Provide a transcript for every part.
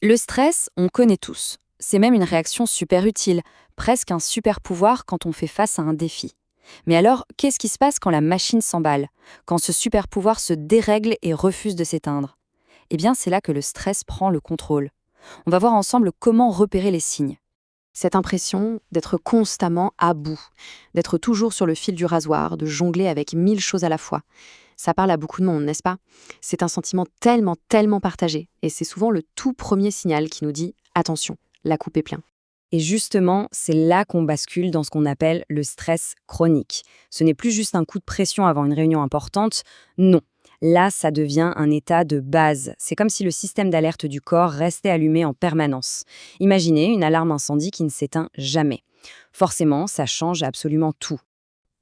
Le stress, on connaît tous. C'est même une réaction super utile, presque un super pouvoir quand on fait face à un défi. Mais alors, qu'est-ce qui se passe quand la machine s'emballe, quand ce super pouvoir se dérègle et refuse de s'éteindre? Eh bien, c'est là que le stress prend le contrôle. On va voir ensemble comment repérer les signes. Cette impression d'être constamment à bout, d'être toujours sur le fil du rasoir, de jongler avec 1000 choses à la fois. Ça parle à beaucoup de monde, n'est-ce pas? C'est un sentiment tellement, tellement partagé. Et c'est souvent le tout premier signal qui nous dit attention, la coupe est pleine. Et justement, c'est là qu'on bascule dans ce qu'on appelle le stress chronique. Ce n'est plus juste un coup de pression avant une réunion importante, non. Là, ça devient un état de base. C'est comme si le système d'alerte du corps restait allumé en permanence. Imaginez une alarme incendie qui ne s'éteint jamais. Forcément, ça change absolument tout.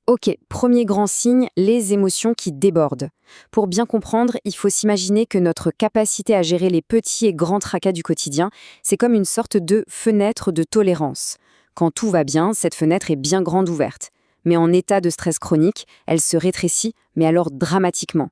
Ok, premier grand signe, les émotions qui débordent. Pour bien comprendre, il faut s'imaginer que notre capacité à gérer les petits et grands tracas du quotidien, c'est comme une sorte de fenêtre de tolérance. Quand tout va bien, cette fenêtre est bien grande ouverte. Mais en état de stress chronique, elle se rétrécit, mais alors dramatiquement.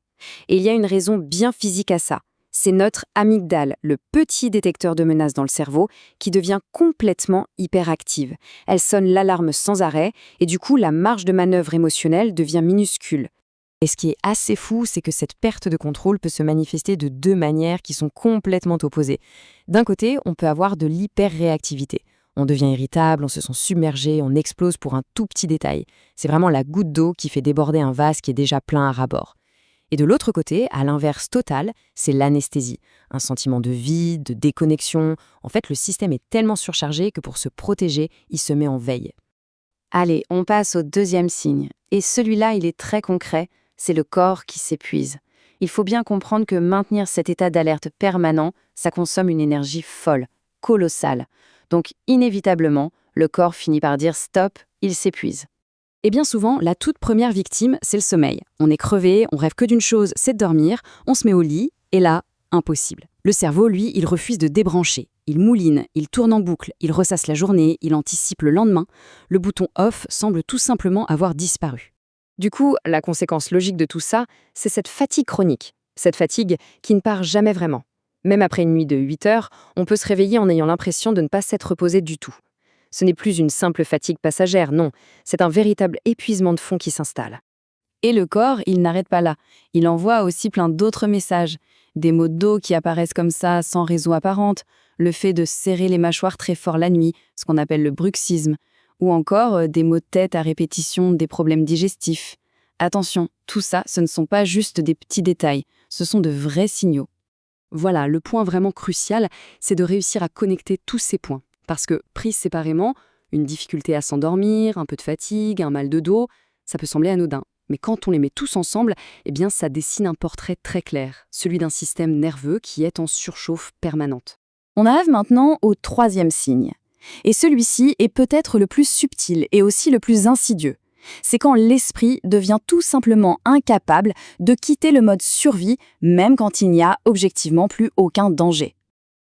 Et il y a une raison bien physique à ça. C'est notre amygdale, le petit détecteur de menaces dans le cerveau, qui devient complètement hyperactive. Elle sonne l'alarme sans arrêt, et du coup, la marge de manœuvre émotionnelle devient minuscule. Et ce qui est assez fou, c'est que cette perte de contrôle peut se manifester de deux manières qui sont complètement opposées. D'un côté, on peut avoir de l'hyperréactivité. On devient irritable, on se sent submergé, on explose pour un tout petit détail. C'est vraiment la goutte d'eau qui fait déborder un vase qui est déjà plein à ras-bord. Et de l'autre côté, à l'inverse total, c'est l'anesthésie. Un sentiment de vide, de déconnexion. En fait, le système est tellement surchargé que pour se protéger, il se met en veille. Allez, on passe au deuxième signe. Et celui-là, il est très concret, c'est le corps qui s'épuise. Il faut bien comprendre que maintenir cet état d'alerte permanent, ça consomme une énergie folle, colossale. Donc, inévitablement, le corps finit par dire stop, il s'épuise. Et bien souvent, la toute première victime, c'est le sommeil. On est crevé, on rêve que d'une chose, c'est de dormir, on se met au lit, et là, impossible. Le cerveau, lui, il refuse de débrancher. Il mouline, il tourne en boucle, il ressasse la journée, il anticipe le lendemain. Le bouton off semble tout simplement avoir disparu. Du coup, la conséquence logique de tout ça, c'est cette fatigue chronique. Cette fatigue qui ne part jamais vraiment. Même après une nuit de 8 heures, on peut se réveiller en ayant l'impression de ne pas s'être reposé du tout. Ce n'est plus une simple fatigue passagère, non, c'est un véritable épuisement de fond qui s'installe. Et le corps, il n'arrête pas là. Il envoie aussi plein d'autres messages. Des maux de dos qui apparaissent comme ça sans raison apparente, le fait de serrer les mâchoires très fort la nuit, ce qu'on appelle le bruxisme, ou encore des maux de tête à répétition, des problèmes digestifs. Attention, tout ça, ce ne sont pas juste des petits détails, ce sont de vrais signaux. Voilà, le point vraiment crucial, c'est de réussir à connecter tous ces points. Parce que, pris séparément, une difficulté à s'endormir, un peu de fatigue, un mal de dos, ça peut sembler anodin. Mais quand on les met tous ensemble, eh bien ça dessine un portrait très clair, celui d'un système nerveux qui est en surchauffe permanente. On arrive maintenant au troisième signe. Et celui-ci est peut-être le plus subtil et aussi le plus insidieux. C'est quand l'esprit devient tout simplement incapable de quitter le mode survie, même quand il n'y a objectivement plus aucun danger.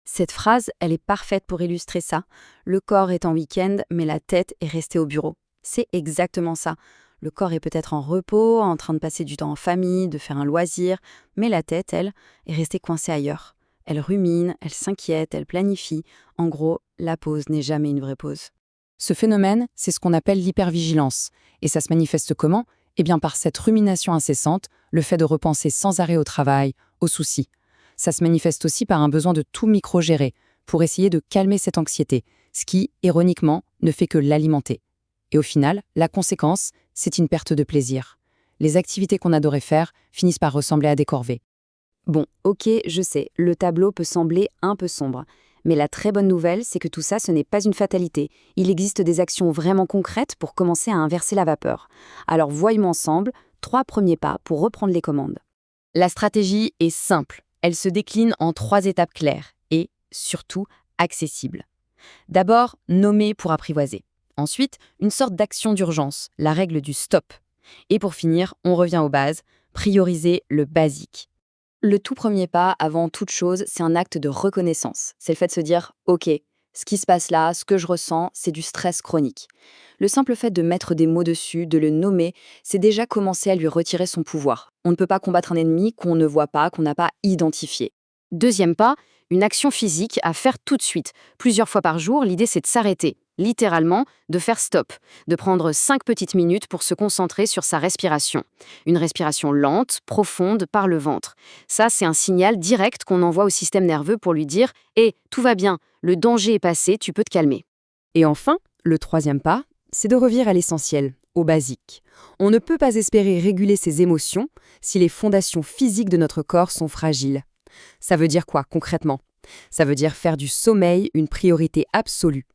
Cette phrase, elle est parfaite pour illustrer ça. Le corps est en week-end, mais la tête est restée au bureau. C'est exactement ça. Le corps est peut-être en repos, en train de passer du temps en famille, de faire un loisir, mais la tête, elle, est restée coincée ailleurs. Elle rumine, elle s'inquiète, elle planifie. En gros, la pause n'est jamais une vraie pause. Ce phénomène, c'est ce qu'on appelle l'hypervigilance. Et ça se manifeste comment? Eh bien par cette rumination incessante, le fait de repenser sans arrêt au travail, aux soucis. Ça se manifeste aussi par un besoin de tout micro-gérer, pour essayer de calmer cette anxiété, ce qui, ironiquement, ne fait que l'alimenter. Et au final, la conséquence, c'est une perte de plaisir. Les activités qu'on adorait faire finissent par ressembler à des corvées. Bon, ok, je sais, le tableau peut sembler un peu sombre. Mais la très bonne nouvelle, c'est que tout ça, ce n'est pas une fatalité. Il existe des actions vraiment concrètes pour commencer à inverser la vapeur. Alors voyons ensemble 3 premiers pas pour reprendre les commandes. La stratégie est simple. Elle se décline en 3 étapes claires et, surtout, accessibles. D'abord, nommer pour apprivoiser. Ensuite, une sorte d'action d'urgence, la règle du stop. Et pour finir, on revient aux bases, prioriser le basique. Le tout premier pas, avant toute chose, c'est un acte de reconnaissance. C'est le fait de se dire « Ok, ce qui se passe là, ce que je ressens, c'est du stress chronique ». Le simple fait de mettre des mots dessus, de le nommer, c'est déjà commencer à lui retirer son pouvoir. On ne peut pas combattre un ennemi qu'on ne voit pas, qu'on n'a pas identifié. Deuxième pas, Une action physique à faire tout de suite. Plusieurs fois par jour, l'idée c'est de s'arrêter, littéralement, de faire stop, de prendre 5 petites minutes pour se concentrer sur sa respiration. Une respiration lente, profonde, par le ventre. Ça, c'est un signal direct qu'on envoie au système nerveux pour lui dire « Hé, tout va bien, le danger est passé, tu peux te calmer ». Et enfin, le troisième pas, c'est de revenir à l'essentiel, au basique. On ne peut pas espérer réguler ses émotions si les fondations physiques de notre corps sont fragiles. Ça veut dire quoi concrètement? Ça veut dire faire du sommeil une priorité absolue,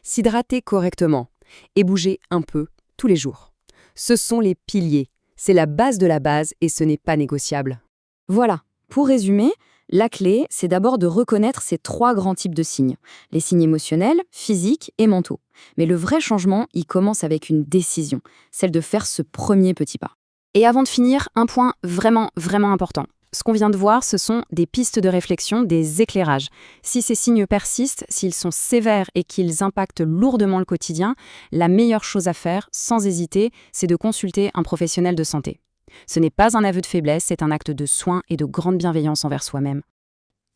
s'hydrater correctement et bouger un peu tous les jours. Ce sont les piliers, c'est la base de la base et ce n'est pas négociable. Voilà, pour résumer, la clé, c'est d'abord de reconnaître ces 3 grands types de signes. Les signes émotionnels, physiques et mentaux. Mais le vrai changement, il commence avec une décision, celle de faire ce premier petit pas. Et avant de finir, un point vraiment important. Ce qu'on vient de voir, ce sont des pistes de réflexion, des éclairages. Si ces signes persistent, s'ils sont sévères et qu'ils impactent lourdement le quotidien, la meilleure chose à faire, sans hésiter, c'est de consulter un professionnel de santé. Ce n'est pas un aveu de faiblesse, c'est un acte de soin et de grande bienveillance envers soi-même.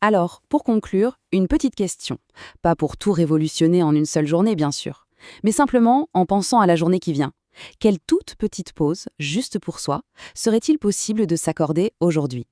Alors, pour conclure, une petite question. Pas pour tout révolutionner en une seule journée, bien sûr, mais simplement en pensant à la journée qui vient. Quelle toute petite pause, juste pour soi, serait-il possible de s'accorder aujourd'hui ?